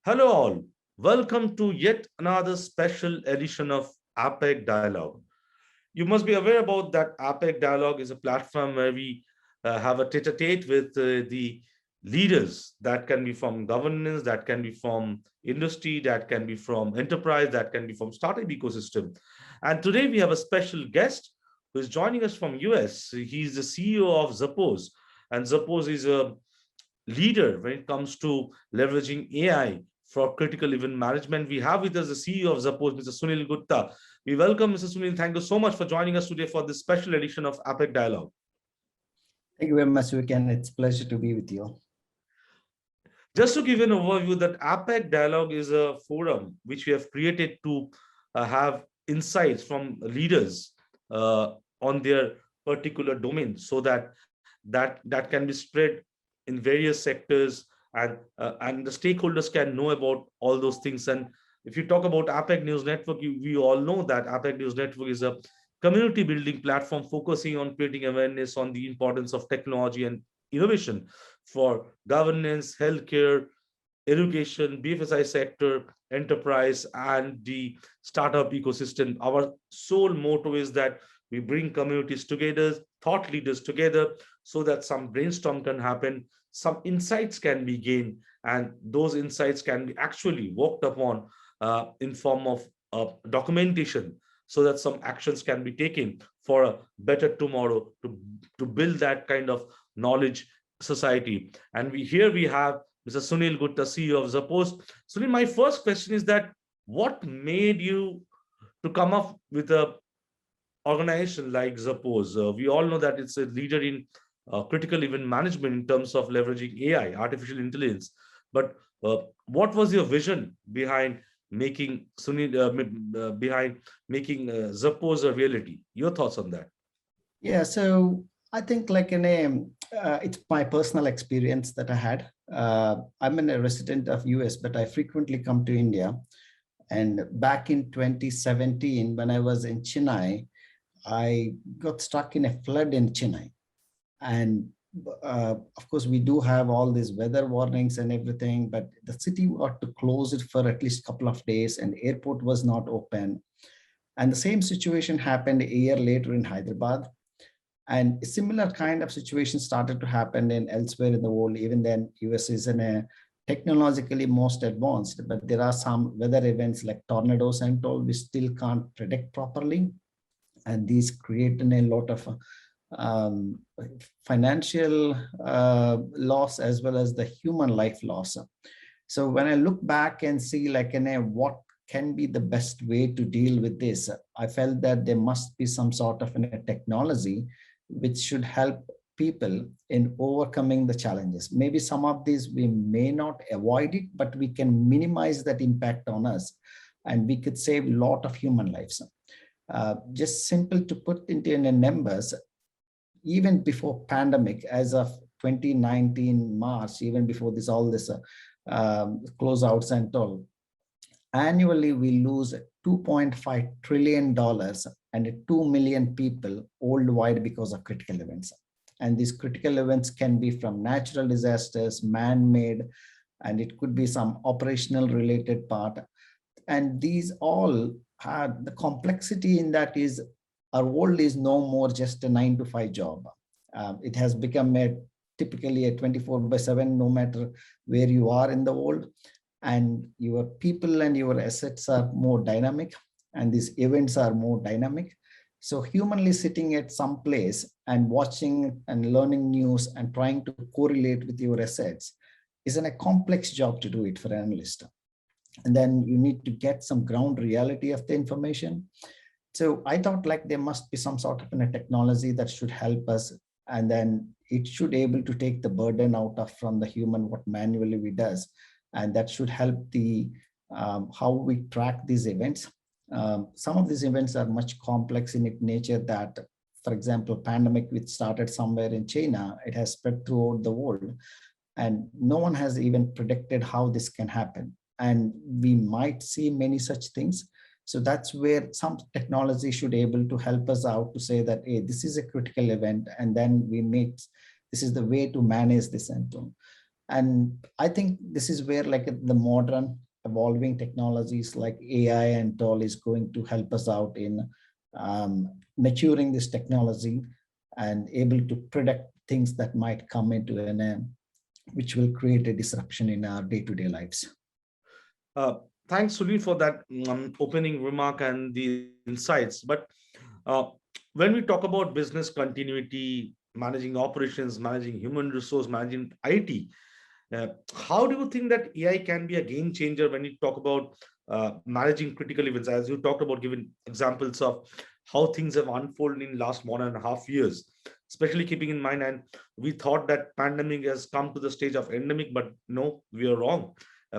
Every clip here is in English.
Hello, all. Welcome to yet another special edition of APEC Dialogue. You must be aware about that APEC Dialogue is a platform where we have a tete a tete with the leaders that can be from governance, that can be from industry, that can be from enterprise, that can be from startup ecosystem. And today we have a special guest who is joining us from US. He's the CEO of Zappos, and Zappos is a leader when it comes to leveraging AI for critical event management. We have with us the CEO of Zappos, Mr. Sunil Gupta. We welcome Mr. Sunil. Thank you so much for joining us today for this special edition of APEC Dialogue. Thank you very much, Vikan. It's a pleasure to be with you. Just to give you an overview, that APEC Dialogue is a forum which we have created to have insights from leaders on their particular domain, so that can be spread in various sectors, and the stakeholders can know about all those things. And if you talk about APEC News Network, we all know that APEC News Network is a community building platform focusing on creating awareness on the importance of technology and innovation for governance, healthcare, education, BFSI sector, enterprise, and the startup ecosystem. Our sole motto is that we bring communities together, thought leaders together, so that some brainstorm can happen, some insights can be gained, and those insights can be actually worked upon in form of documentation, so that some actions can be taken for a better tomorrow, to build that kind of knowledge society. And we have Mr. Sunil Gupta, CEO of Zappos. Sunil, my first question is that what made you to come up with a organization like Zappos? We all know that it's a leader in critical event management in terms of leveraging AI, artificial intelligence. But what was your vision behind making Zappos a reality? Your thoughts on that? Yeah, so I think it's my personal experience that I had. I'm a resident of US, but I frequently come to India. And back in 2017, when I was in Chennai, I got stuck in a flood in Chennai. And of course, we do have all these weather warnings and everything, but the city got to close it for at least a couple of days, and airport was not open. And the same situation happened a year later in Hyderabad. And a similar kind of situation started to happen in elsewhere in the world. Even then, US is in a technologically most advanced, but there are some weather events like tornadoes and all we still can't predict properly. And these create a lot of financial loss as well as the human life loss. So when I look back and see what can be the best way to deal with this, I felt that there must be some sort of a technology which should help people in overcoming the challenges. Maybe some of these we may not avoid it, but we can minimize that impact on us, and we could save a lot of human lives. Just simple to put into numbers, even before pandemic, as of 2019 March, even before all this closeouts and all, annually we lose $2.5 trillion and 2 million people worldwide because of critical events. And these critical events can be from natural disasters, man-made, and it could be some operational related part. And these all have the complexity in that is our world is no more just a 9-to-5 job. It has become typically a 24/7, no matter where you are in the world. And your people and your assets are more dynamic, and these events are more dynamic. So humanly sitting at some place and watching and learning news and trying to correlate with your assets is a complex job to do it for an analyst. And then you need to get some ground reality of the information. So I thought there must be some sort of a technology that should help us, and then it should able to take the burden out of from the human what manually we does, and that should help the how we track these events. Some of these events are much complex in its nature that, for example, pandemic which started somewhere in China, it has spread throughout the world, and no one has even predicted how this can happen. And we might see many such things. So that's where some technology should able to help us out to say that, hey, this is a critical event, and then this is the way to manage this and so on. And I think this is where like the modern evolving technologies like AI and all is going to help us out in maturing this technology and able to predict things that might come into an which will create a disruption in our day-to-day lives. Uh, Thanks, Sunil, for that opening remark and the insights. But uh, when we talk about business continuity, managing operations, managing human resource, managing IT, how do you think that AI can be a game changer when you talk about managing critical events? As you talked about, giving examples of how things have unfolded in last 1.5 years, especially keeping in mind, and we thought that pandemic has come to the stage of endemic, but no, we are wrong.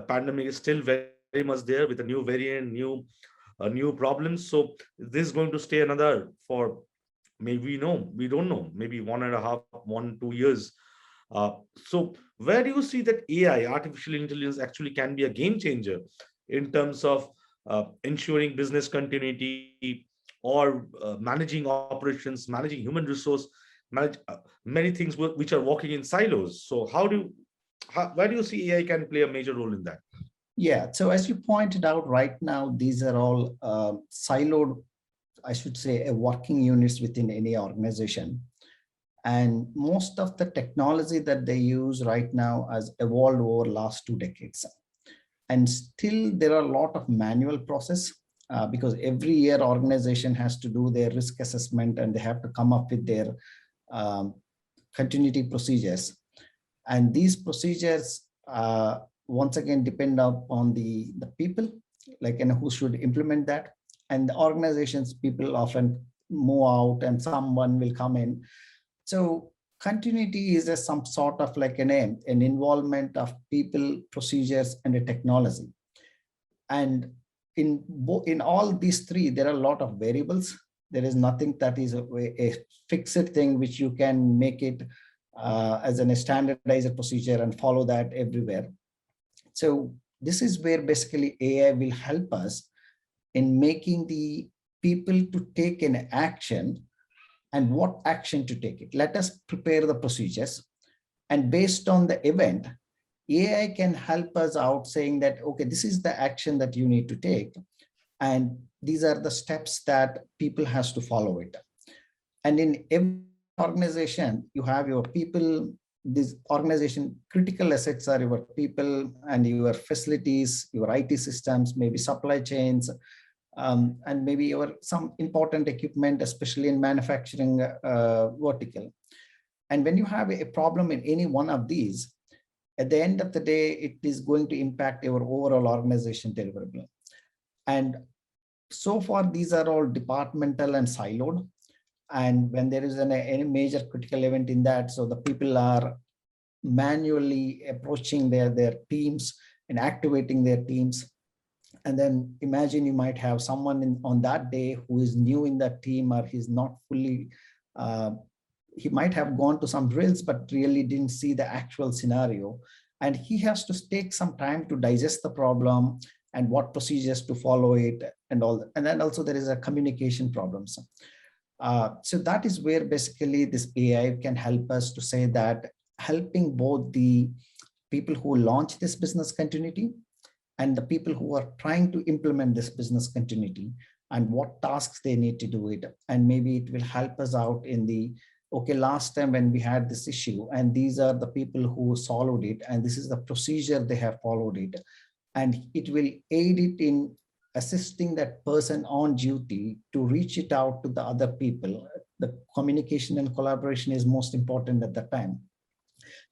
Pandemic is still very much there with a new variant, new problems. So this is going to stay another for maybe no, we don't know, maybe 1.5, 1, 2 years. So where do you see that AI, artificial intelligence, actually can be a game changer in terms of ensuring business continuity or managing operations, managing human resource, manage many things which are working in silos? So where do you see AI can play a major role in that? Yeah, so as you pointed out right now, these are all siloed, I should say, working units within any organization. And most of the technology that they use right now has evolved over last 2 decades. And still there are a lot of manual process because every year organization has to do their risk assessment and they have to come up with their um, continuity procedures. And these procedures once again depend upon the people, like who should implement that. And the organizations people often move out and someone will come in. So continuity is some sort of like an involvement of people, procedures, and a technology. And in all these three, there are a lot of variables. There is nothing that is a fixed thing which you can make it as a standardized procedure and follow that everywhere. So this is where basically AI will help us in making the people to take an action and what action to take it. Let us prepare the procedures, and based on the event, AI can help us out saying that, okay, this is the action that you need to take. And these are the steps that people has to follow it. And in every organization, you have your people. This organization critical assets are your people and your facilities, your IT systems, maybe supply chains, and maybe your some important equipment, especially in manufacturing vertical. And when you have a problem in any one of these, at the end of the day, it is going to impact your overall organization deliverable. And so far, these are all departmental and siloed. And when there is any major critical event in that, so the people are manually approaching their teams and activating their teams. And then imagine you might have someone on that day who is new in that team, or he's not fully, he might have gone to some drills, but really didn't see the actual scenario. And he has to take some time to digest the problem and what procedures to follow it and all that. And then also there is a communication problems. So that is where basically this AI can help us to say that helping both the people who launch this business continuity and the people who are trying to implement this business continuity and what tasks they need to do it. And maybe it will help us out in the, okay, last time when we had this issue, and these are the people who solved it, and this is the procedure they have followed it. And it will aid it in assisting that person on duty to reach it out to the other people. The communication and collaboration is most important at that time.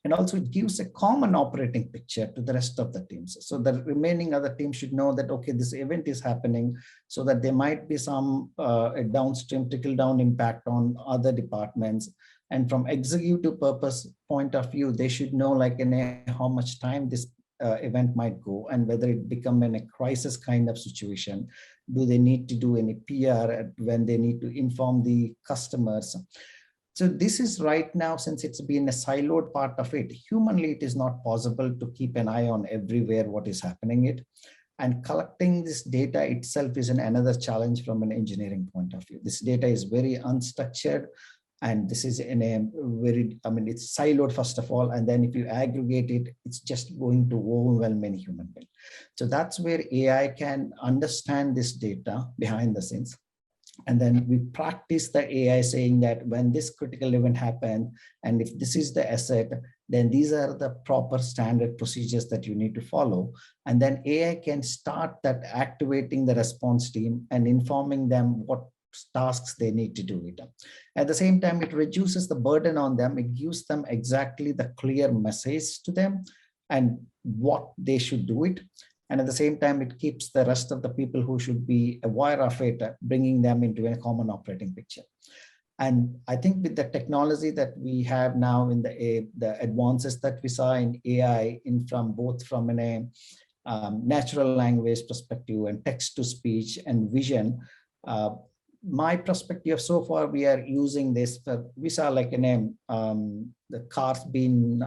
And also it gives a common operating picture to the rest of the teams. So the remaining other teams should know that, okay, this event is happening, so that there might be some a downstream trickle down impact on other departments. And from executive purpose point of view, they should know like how much time this event might go and whether it become a crisis kind of situation. Do they need to do any PR when they need to inform the customers? So this is right now, since it's been a siloed part of it, humanly, it is not possible to keep an eye on everywhere what is happening it. And collecting this data itself is another challenge from an engineering point of view. This data is very unstructured And this is in a very, I mean, it's siloed first of all, and then if you aggregate it, it's just going to overwhelm any human being. So that's where AI can understand this data behind the scenes. And then we practice the AI saying that when this critical event happened, and if this is the asset, then these are the proper standard procedures that you need to follow. And then AI can start that activating the response team and informing them what tasks they need to do it. At the same time, it reduces the burden on them. It gives them exactly the clear message to them and what they should do it. And at the same time, it keeps the rest of the people who should be aware of it, bringing them into a common operating picture. And I think with the technology that we have now in the advances that we saw in AI, from natural language perspective and text to speech and vision, my perspective so far, we are using this. We saw like the cars being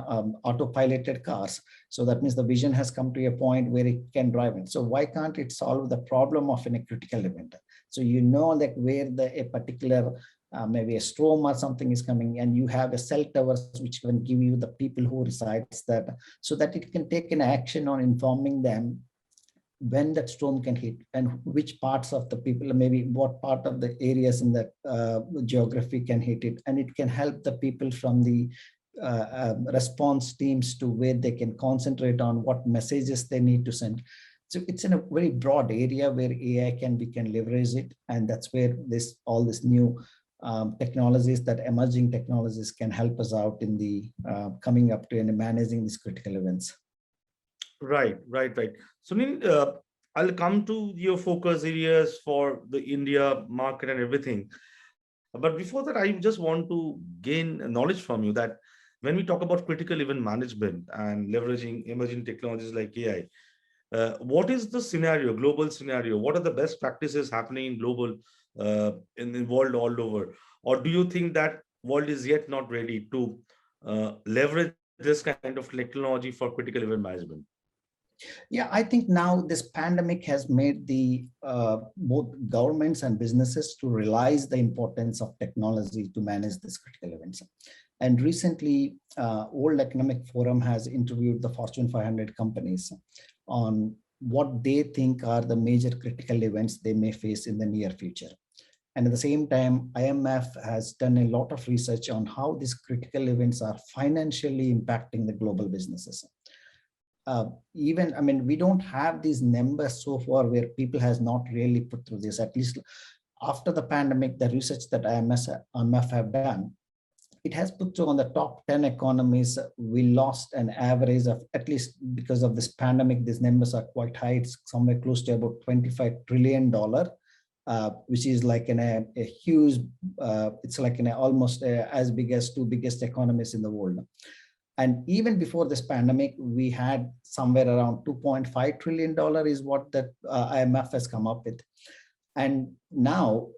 autopiloted cars. So that means the vision has come to a point where it can drive it. So why can't it solve the problem of a critical event? So you know like where a particular maybe a storm or something is coming, and you have a cell towers which can give you the people who resides that, so that it can take an action on informing them when that storm can hit and which parts of the people, maybe what part of the areas in that geography can hit it. And it can help the people from the response teams to where they can concentrate on what messages they need to send. So it's in a very broad area where AI we can leverage it. And that's where all this new technologies, that emerging technologies, can help us out in the coming up to and managing these critical events. Right. Sunil, I'll come to your focus areas for the India market and everything. But before that, I just want to gain knowledge from you that when we talk about critical event management and leveraging emerging technologies like AI, what is the scenario, global scenario? What are the best practices happening in global, in the world all over? Or do you think that world is yet not ready to leverage this kind of technology for critical event management? Yeah, I think now this pandemic has made the both governments and businesses to realize the importance of technology to manage these critical events. And recently, World Economic Forum has interviewed the Fortune 500 companies on what they think are the major critical events they may face in the near future. And at the same time, IMF has done a lot of research on how these critical events are financially impacting the global businesses. Even, I mean, we don't have these numbers so far where people has not really put through this. At least after the pandemic, the research that IMF have done, it has put through on the top 10 economies, we lost an average of, at least because of this pandemic, these numbers are quite high. It's somewhere close to about $25 trillion, which is like a huge, it's like almost as big as two biggest economies in the world. And even before this pandemic, we had somewhere around $2.5 trillion is what that IMF has come up with. And now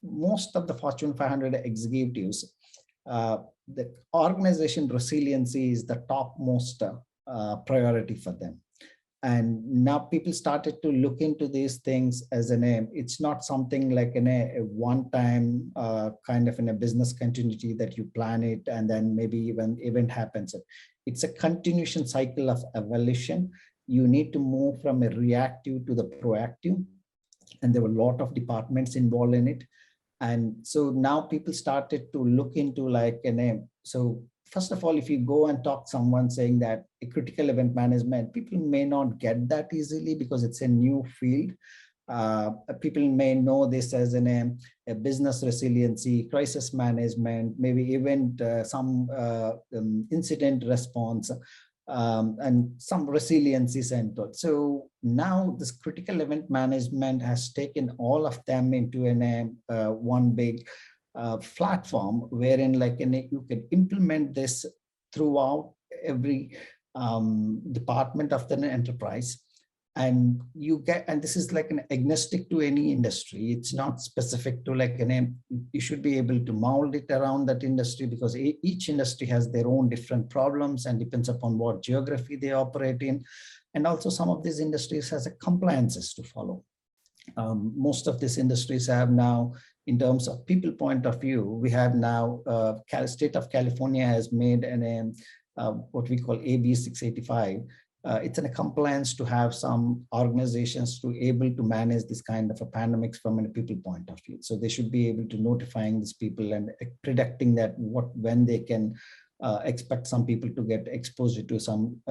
most of the Fortune 500 executives, the organization resiliency is the topmost priority for them. And now people started to look into these things as it's not something like a one-time kind of in a business continuity that you plan it and then maybe when event happens. It's a continuation cycle of evolution. You need to move from a reactive to the proactive. And there were a lot of departments involved in it. And so now people started to look into so first of all, if you go and talk to someone saying that a critical event management, people may not get that easily because it's a new field. People may know this as a business resiliency, crisis management, maybe event, some incident response, and some resiliency center. So now this critical event management has taken all of them into one big platform wherein you can implement this throughout every department of the enterprise. And this is like an agnostic to any industry. It's not specific to you should be able to mold it around that industry because each industry has their own different problems and depends upon what geography they operate in. And also some of these industries has a compliances to follow. Most of these industries have now in terms of people point of view, we have now, state of California has made what we call AB 685. It's in a compliance to have some organizations to able to manage this kind of a pandemics from a people point of view. So they should be able to notifying these people and predicting that when they can expect some people to get exposed to some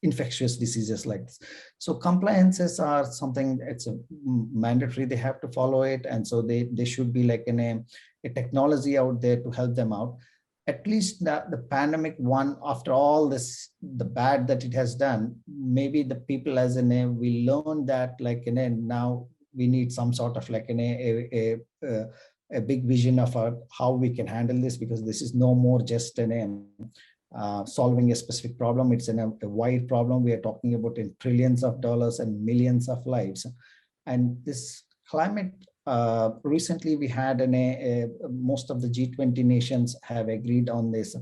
infectious diseases like this. So compliances are something, it's a mandatory, they have to follow it. And so they should be like in a technology out there to help them out. At least the pandemic one, after all this, the bad that it has done, maybe the people as in we learn that like in now we need some sort of like in a big vision of how we can handle this, because this is no more just an solving a specific problem. It's a wide problem. We are talking about in trillions of dollars and millions of lives. And this climate, recently we had most of the G20 nations have agreed on this,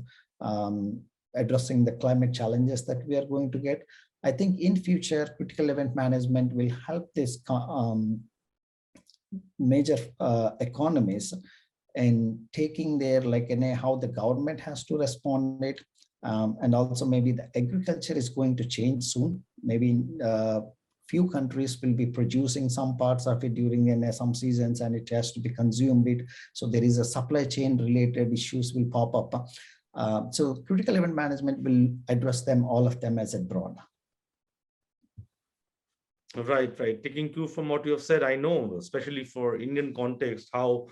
addressing the climate challenges that we are going to get. I think in future, critical event management will help this major economies and taking their like how the government has to respond it, and also maybe the agriculture is going to change soon. Maybe few countries will be producing some parts of it during some seasons, and it has to be consumed it. So there is a supply chain related issues will pop up. So critical event management will address them, all of them as a broad. Right. Taking cue from what you have said, I know, especially for Indian context, how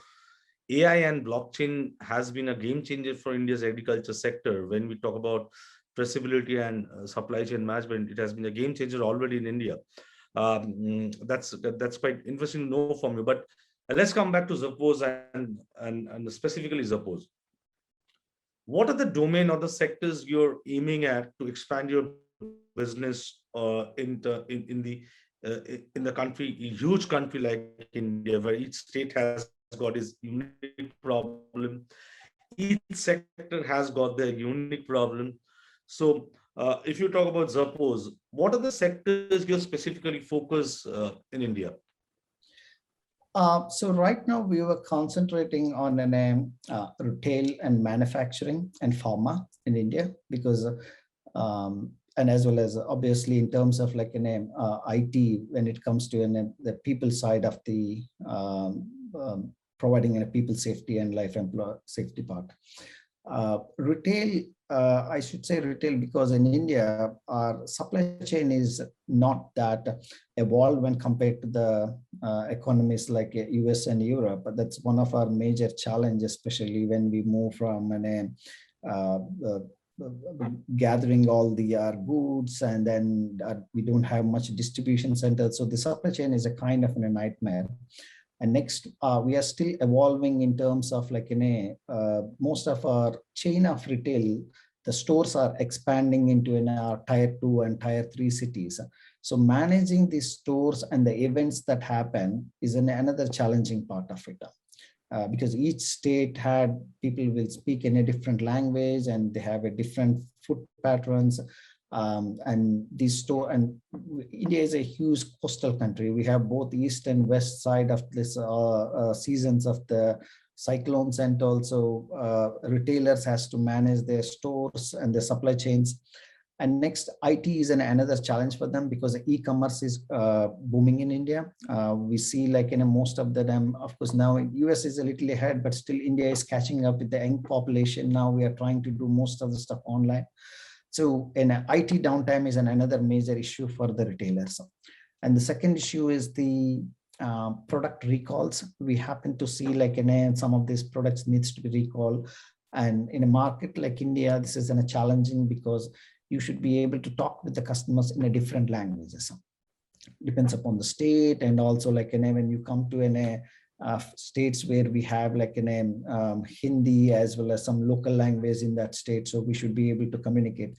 AI and blockchain has been a game changer for India's agriculture sector. When we talk about traceability and supply chain management, it has been a game changer already in India. That's quite interesting to know from you. But let's come back to Zappos and specifically Zappos. What are the domain or the sectors you're aiming at to expand your business in the country, a huge country like India, where each state has got its unique problem, each sector has got their unique problem. So if you talk about Zappos, what are the sectors you specifically focus in India? So right now we were concentrating on retail and manufacturing and pharma in India, because and as well as obviously in terms of like IT, when it comes to the people side of the providing people safety and life employee safety part. Retail, I should say retail, because in India, our supply chain is not that evolved when compared to the economies like US and Europe. But that's one of our major challenges, especially when we move from gathering all the goods, and then we don't have much distribution centers. So the supply chain is a kind of a nightmare. And next, we are still evolving in terms of like most of our chain of retail, the stores are expanding into our tier 2 and tier 3 cities. So managing these stores and the events that happen is another challenging part of it. Because each state had people will speak in a different language, and they have a different food patterns. And India is a huge coastal country. We have both east and west side of this seasons of the cyclones, and also retailers has to manage their stores and their supply chains. And next, IT is another challenge for them, because e-commerce is booming in India. We see like most of them, of course, now US is a little ahead, but still India is catching up with the young population. Now we are trying to do most of the stuff online. So IT downtime is another major issue for the retailers. And the second issue is the product recalls. We happen to see like some of these products needs to be recalled. And in a market like India, this is challenging, because you should be able to talk with the customers in a different languages. Depends upon the state, and also like when you come to states where we have like Hindi as well as some local language in that state, so we should be able to communicate.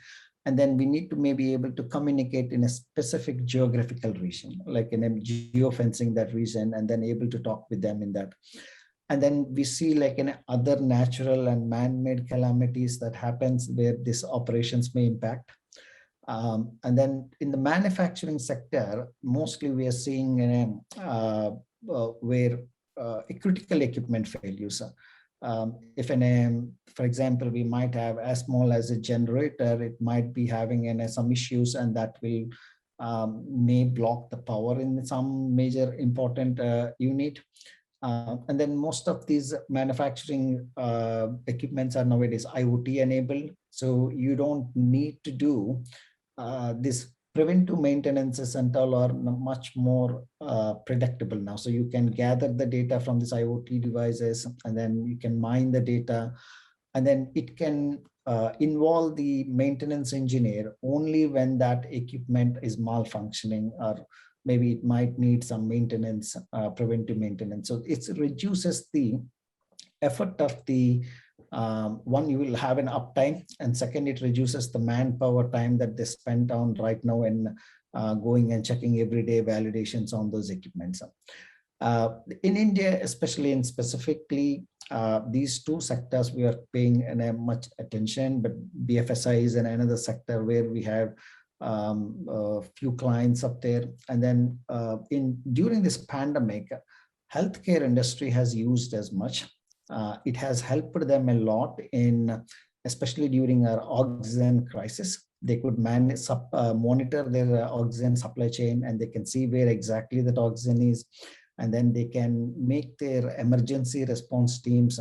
And then we need to maybe able to communicate in a specific geographical region, like geofencing that region, and then able to talk with them in that. And then we see like other natural and man-made calamities that happens where these operations may impact. And then in the manufacturing sector, mostly we are seeing where a critical equipment failures. If for example, we might have as small as a generator, it might be having some issues, and that will may block the power in some major important unit. And then most of these manufacturing equipments are nowadays IoT enabled. So you don't need to do this preventive maintenances and all are much more predictable now. So you can gather the data from these IoT devices, and then you can mine the data, and then it can involve the maintenance engineer only when that equipment is malfunctioning, or maybe it might need some maintenance, preventive maintenance. So it reduces the effort of the one, you will have an uptime, and second, it reduces the manpower time that they spend on right now and going and checking everyday validations on those equipments. In India, especially in specifically these two sectors, we are paying much attention, but BFSI is another sector where we have a few clients up there. And then during this pandemic, healthcare industry has used as much. It has helped them a lot in, especially during our oxygen crisis. They could monitor their oxygen supply chain, and they can see where exactly that oxygen is. And then they can make their emergency response teams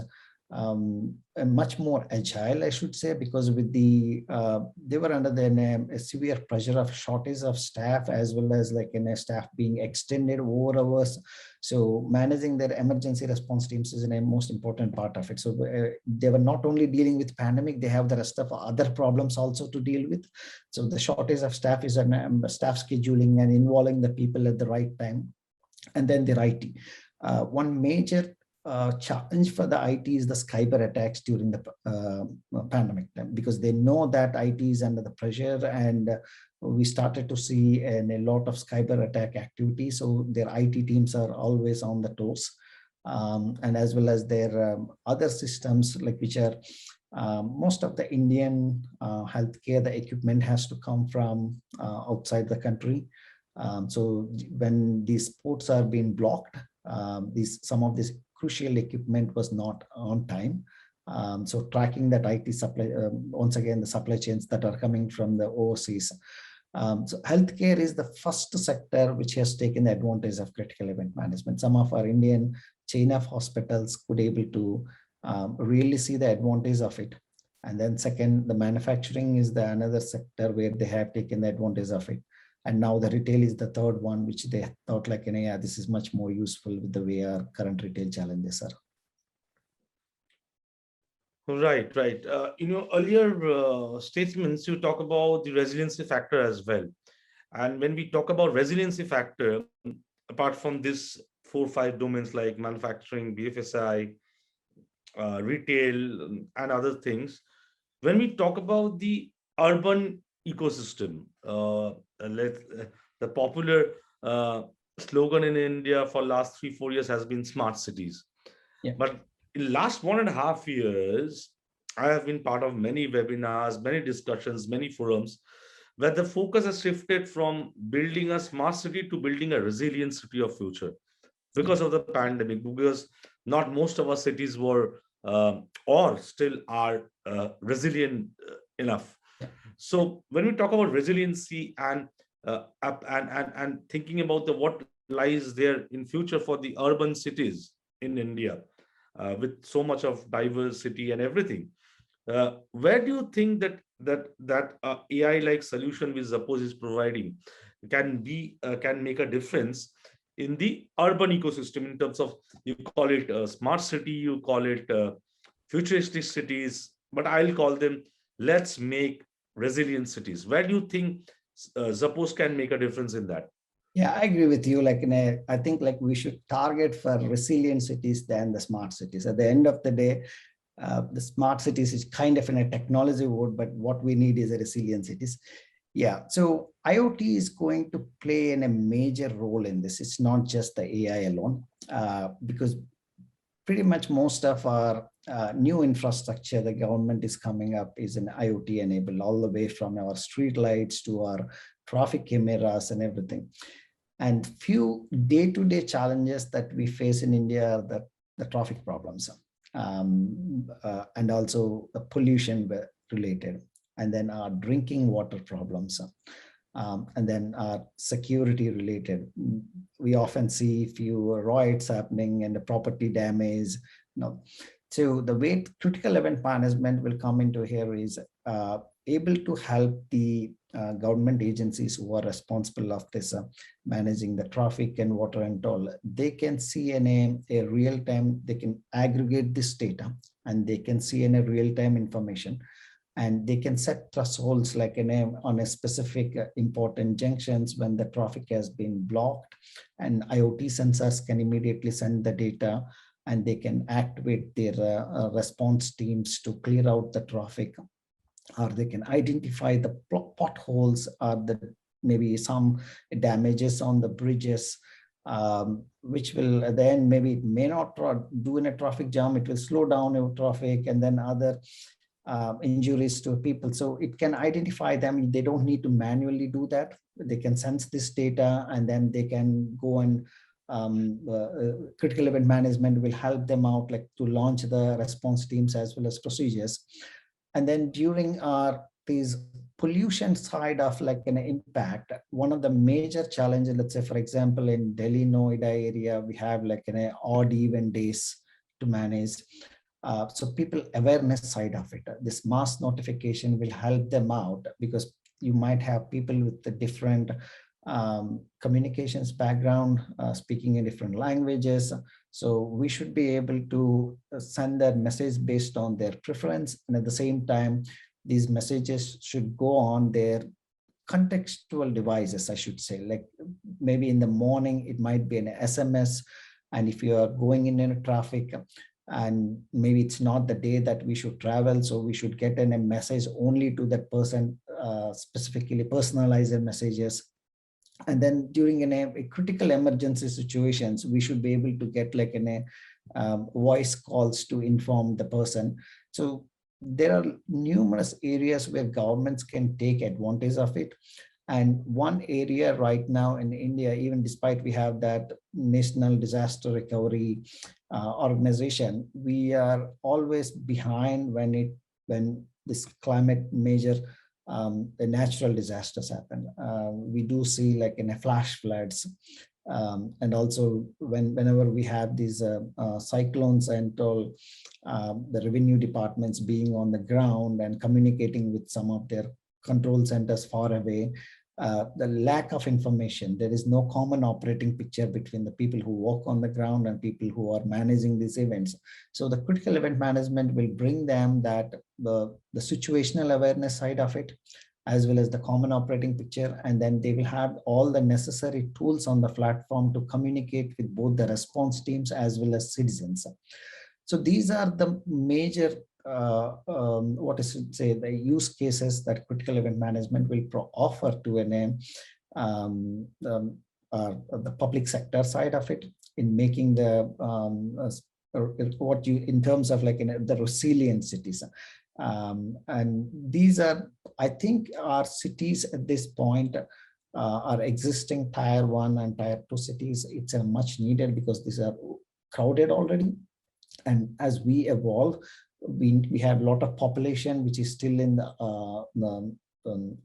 much more agile, I should say, because with the they were under a severe pressure of shortage of staff, as well as like staff being extended over hours. So managing their emergency response teams is a most important part of it. So they were not only dealing with pandemic, they have the rest of other problems also to deal with. So the shortage of staff is staff scheduling and involving the people at the right time. And then the IT. One major challenge for the IT is the cyber attacks during the pandemic time, because they know that IT is under the pressure, and we started to see a lot of cyber attack activity. So their IT teams are always on the toes, and as well as their other systems, like which are most of the Indian healthcare, the equipment has to come from outside the country. So when these ports are being blocked, some of this crucial equipment was not on time. So tracking that IT supply, once again, the supply chains that are coming from the overseas. So healthcare is the first sector which has taken the advantage of critical event management. Some of our Indian chain of hospitals could able to really see the advantage of it. And then second, the manufacturing is the another sector where they have taken the advantage of it. And now the retail is the third one, which they thought like, yeah, this is much more useful with the way our current retail challenges are. Right, right. Earlier statements, you talk about the resiliency factor as well. And when we talk about resiliency factor, apart from this 4 or 5 domains like manufacturing, BFSI, retail, and other things, when we talk about the urban ecosystem, the popular slogan in India for last 3-4 years has been smart cities. Yeah. But in last 1.5 years, I have been part of many webinars, many discussions, many forums, where the focus has shifted from building a smart city to building a resilient city of future because of the pandemic, because not most of our cities were or still are resilient enough. So when we talk about resiliency and thinking about what lies there in future for the urban cities in India, with so much of diversity and everything, where do you think that AI-like solution which Zappos is providing can make a difference in the urban ecosystem in terms of, you call it a smart city, you call it futuristic cities, but I'll call them, let's make resilient cities. Where do you think Zappos can make a difference in that? Yeah, I agree with you. Like, I think like we should target for resilient cities than the smart cities. At the end of the day, the smart cities is kind of in a technology word, but what we need is a resilient cities. Yeah, so IoT is going to play a major role in this. It's not just the AI alone, because pretty much most of our new infrastructure the government is coming up is an IoT enabled, all the way from our street lights to our traffic cameras and everything. And few day-to-day challenges that we face in India are the traffic problems, and also the pollution related, and then our drinking water problems, and then security related. We often see few riots happening and the property damage. So the way critical event management will come into here is able to help the government agencies who are responsible of this managing the traffic and water and all. They can see in a real time, they can aggregate this data, and they can see in a real time information, and they can set thresholds like on a specific important junctions when the traffic has been blocked, and IoT sensors can immediately send the data, and they can activate their response teams to clear out the traffic, or they can identify the potholes or the maybe some damages on the bridges, which will then maybe it may not do in a traffic jam, it will slow down your traffic, and then other injuries to people. So it can identify them. They don't need to manually do that. They can sense this data, and then they can go and critical event management will help them out, like to launch the response teams as well as procedures. And then during these pollution side of like an impact, one of the major challenges, let's say, for example, in Delhi, Noida area, we have like an odd even days to manage. So people awareness side of it, this mass notification will help them out, because you might have people with the different communications background, speaking in different languages. So we should be able to send that message based on their preference. And at the same time, these messages should go on their contextual devices, I should say. Like maybe in the morning, it might be an SMS. And if you are going in traffic, and maybe it's not the day that we should travel, so we should get a message only to that person, specifically personalized messages. And then during a critical emergency situations, we should be able to get like voice calls to inform the person. So there are numerous areas where governments can take advantage of it. And one area right now in India, even despite we have that National Disaster Recovery Organization, we are always behind when this climate major the natural disasters happen. We do see like in a flash floods, and also whenever we have these cyclones and all, the revenue departments being on the ground and communicating with some of their control centers far away. The lack of information, there is no common operating picture between the people who work on the ground and people who are managing these events. So the critical event management will bring them that the situational awareness side of it, as well as the common operating picture, and then they will have all the necessary tools on the platform to communicate with both the response teams as well as citizens. So these are the major what is to say the use cases that critical event management will offer to the public sector side of it, in making the what you in terms of like the resilient cities. And these are, I think, our cities at this point are existing tier 1 and tier 2 cities. It's a much needed, because these are crowded already. And as we evolve, we have a lot of population which is still in the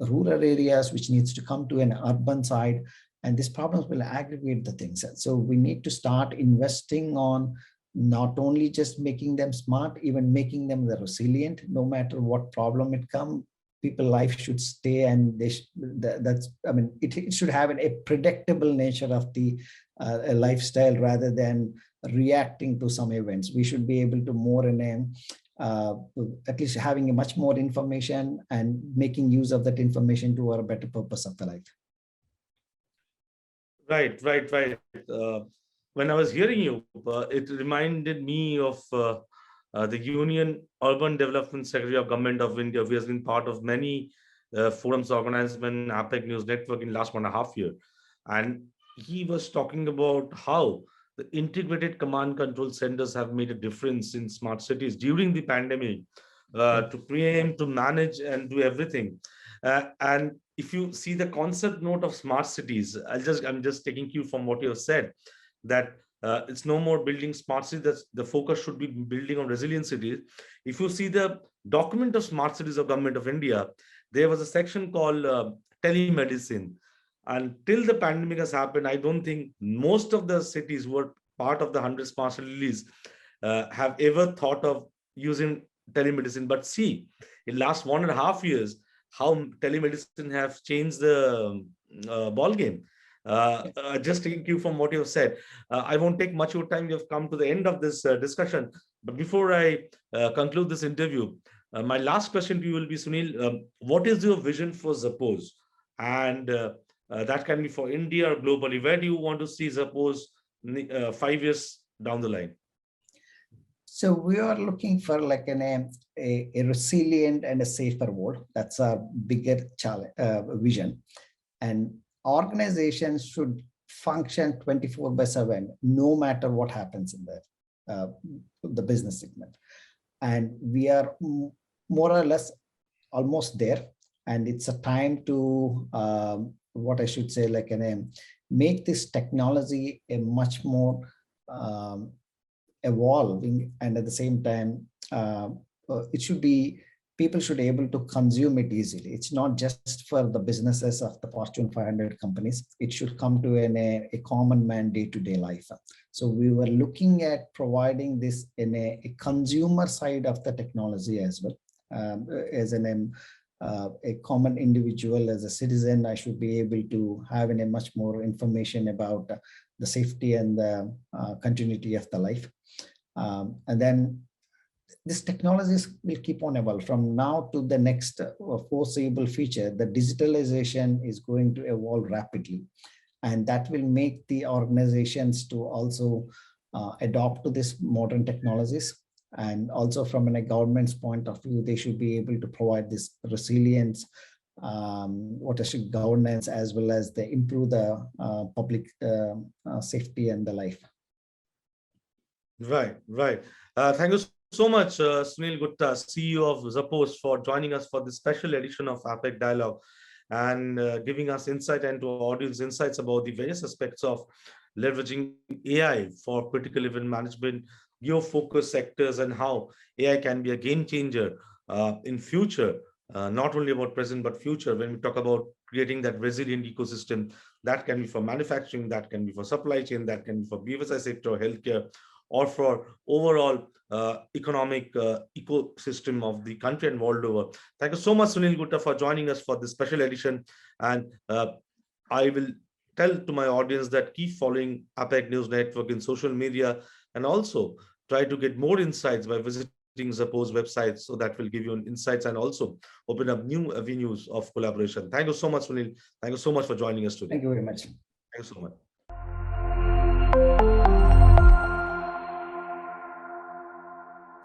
rural areas, which needs to come to an urban side, and these problems will aggregate the things. So we need to start investing on not only just making them smart, even making them the resilient. No matter what problem it comes, people life should stay, and they that's, I mean, it should have a predictable nature of the a lifestyle, rather than reacting to some events. We should be able to more in at least having a much more information and making use of that information to our better purpose of the life. Right. When I was hearing you, it reminded me of the Union Urban Development Secretary of Government of India, who has been part of many forums organized by APEC News Network in last 1.5 years. And he was talking about how the integrated command control centers have made a difference in smart cities during the pandemic, to preempt, to manage, and do everything. And if you see the concept note of smart cities, I'm just taking cue from what you have said, that it's no more building smart cities. That's the focus should be building on resilient cities. If you see the document of smart cities of Government of India, there was a section called telemedicine. And till the pandemic has happened, I don't think most of the cities who are part of the 100 smart cities have ever thought of using telemedicine. But see, in last 1.5 years, how telemedicine have changed the ball game. Just taking cue from what you have said, I won't take much of your time. We have come to the end of this discussion. But before I conclude this interview, my last question to you will be, Sunil, what is your vision for Zappos? And that can be for India or globally. Where do you want to see Zappos 5 years down the line? So we are looking for like a resilient and a safer world. That's a bigger challenge, vision. And organizations should function 24/7, no matter what happens in the business segment. And we are more or less almost there. And it's a time to, what I should say, like make this technology a much more evolving, and at the same time it should be, people should be able to consume it easily. It's not just for the businesses of the Fortune 500 companies. It should come to a common man day-to-day life. So we were looking at providing this in a consumer side of the technology as well. As a common individual, as a citizen, I should be able to have a much more information about the safety and the continuity of the life. And then this technologies will keep on evolving from now to the next foreseeable future. The digitalization is going to evolve rapidly, and that will make the organizations to also adopt to this modern technologies. And also from a government's point of view, they should be able to provide this resilience, what is governance, as well as they improve the public safety and the life. Right, right. Thank you so much, Sunil Gupta, CEO of Zappos, for joining us for this special edition of APEC Dialogue, and giving us insight and to our audience insights about the various aspects of leveraging AI for critical event management, your focus sectors, and how AI can be a game changer in future, not only about present, but future, when we talk about creating that resilient ecosystem. That can be for manufacturing, that can be for supply chain, that can be for BFSI sector, healthcare, or for overall economic ecosystem of the country and world over. Thank you so much, Sunil Gupta, for joining us for this special edition. And I will tell to my audience that keep following APEC News Network in social media, and also try to get more insights by visiting Zappos website. So that will give you insights and also open up new avenues of collaboration. Thank you so much, Sunil. Thank you so much for joining us today. Thank you very much. Thank you so much.